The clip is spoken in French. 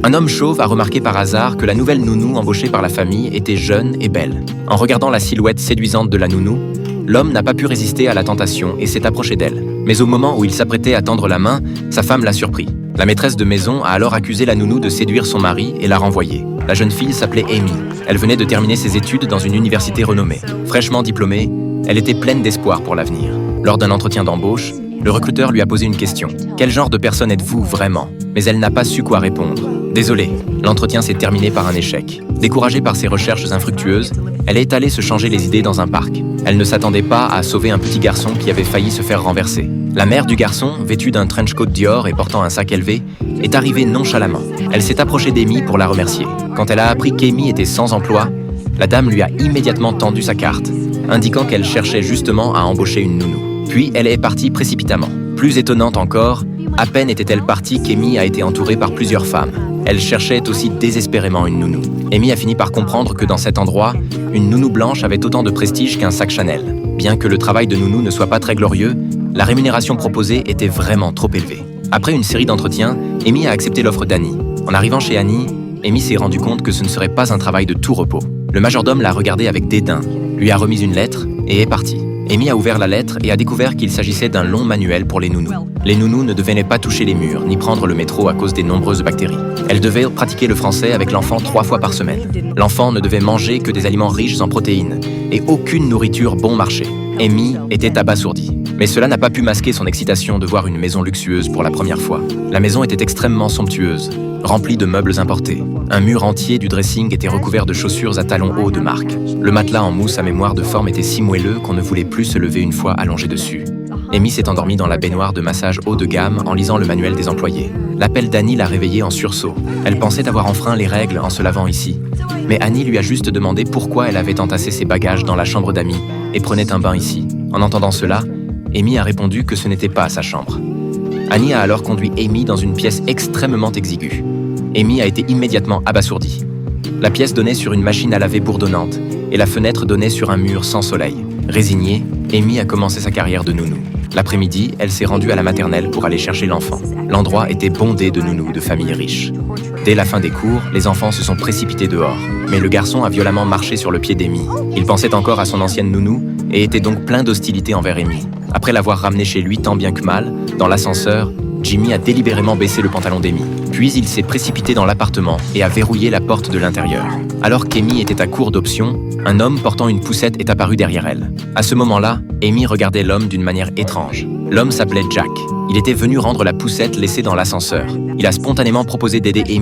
Un homme chauve a remarqué par hasard que la nouvelle nounou embauchée par la famille était jeune et belle. En regardant la silhouette séduisante de la nounou, l'homme n'a pas pu résister à la tentation et s'est approché d'elle. Mais au moment où il s'apprêtait à tendre la main, sa femme l'a surpris. La maîtresse de maison a alors accusé la nounou de séduire son mari et l'a renvoyée. La jeune fille s'appelait Amy. Elle venait de terminer ses études dans une université renommée. Fraîchement diplômée, elle était pleine d'espoir pour l'avenir. Lors d'un entretien d'embauche, le recruteur lui a posé une question. « Quel genre de personne êtes-vous vraiment ?» Mais elle n'a pas su quoi répondre. Désolée, l'entretien s'est terminé par un échec. Découragée par ses recherches infructueuses, elle est allée se changer les idées dans un parc. Elle ne s'attendait pas à sauver un petit garçon qui avait failli se faire renverser. La mère du garçon, vêtue d'un trench coat Dior et portant un sac élevé, est arrivée nonchalamment. Elle s'est approchée d'Amy pour la remercier. Quand elle a appris qu'Amy était sans emploi, la dame lui a immédiatement tendu sa carte, indiquant qu'elle cherchait justement à embaucher une nounou. Puis elle est partie précipitamment. Plus étonnante encore, à peine était-elle partie qu'Amy a été entourée par plusieurs femmes. Elle cherchait aussi désespérément une nounou. Amy a fini par comprendre que dans cet endroit, une nounou blanche avait autant de prestige qu'un sac Chanel. Bien que le travail de nounou ne soit pas très glorieux, la rémunération proposée était vraiment trop élevée. Après une série d'entretiens, Amy a accepté l'offre d'Annie. En arrivant chez Annie, Amy s'est rendu compte que ce ne serait pas un travail de tout repos. Le majordome l'a regardée avec dédain, lui a remis une lettre et est parti. Amy a ouvert la lettre et a découvert qu'il s'agissait d'un long manuel pour les nounous. Les nounous ne devaient pas toucher les murs, ni prendre le métro à cause des nombreuses bactéries. Elles devaient pratiquer le français avec l'enfant 3 fois par semaine. L'enfant ne devait manger que des aliments riches en protéines et aucune nourriture bon marché. Amy était abasourdie. Mais cela n'a pas pu masquer son excitation de voir une maison luxueuse pour la première fois. La maison était extrêmement somptueuse, remplie de meubles importés. Un mur entier du dressing était recouvert de chaussures à talons hauts de marque. Le matelas en mousse à mémoire de forme était si moelleux qu'on ne voulait plus se lever une fois allongé dessus. Amy s'est endormie dans la baignoire de massage haut de gamme en lisant le manuel des employés. L'appel d'Annie l'a réveillée en sursaut. Elle pensait avoir enfreint les règles en se lavant ici. Mais Annie lui a juste demandé pourquoi elle avait entassé ses bagages dans la chambre d'Amy et prenait un bain ici. En entendant cela, Amy a répondu que ce n'était pas sa chambre. Annie a alors conduit Amy dans une pièce extrêmement exiguë. Amy a été immédiatement abasourdie. La pièce donnait sur une machine à laver bourdonnante et la fenêtre donnait sur un mur sans soleil. Résignée, Amy a commencé sa carrière de nounou. L'après-midi, elle s'est rendue à la maternelle pour aller chercher l'enfant. L'endroit était bondé de nounous de familles riches. Dès la fin des cours, les enfants se sont précipités dehors. Mais le garçon a violemment marché sur le pied d'Amy. Il pensait encore à son ancienne nounou et était donc plein d'hostilité envers Amy. Après l'avoir ramenée chez lui tant bien que mal, dans l'ascenseur, Jimmy a délibérément baissé le pantalon d'Amy. Puis il s'est précipité dans l'appartement et a verrouillé la porte de l'intérieur. Alors qu'Amy était à court d'options, un homme portant une poussette est apparu derrière elle. À ce moment-là, Amy regardait l'homme d'une manière étrange. L'homme s'appelait Jack. Il était venu rendre la poussette laissée dans l'ascenseur. Il a spontanément proposé d'aider Amy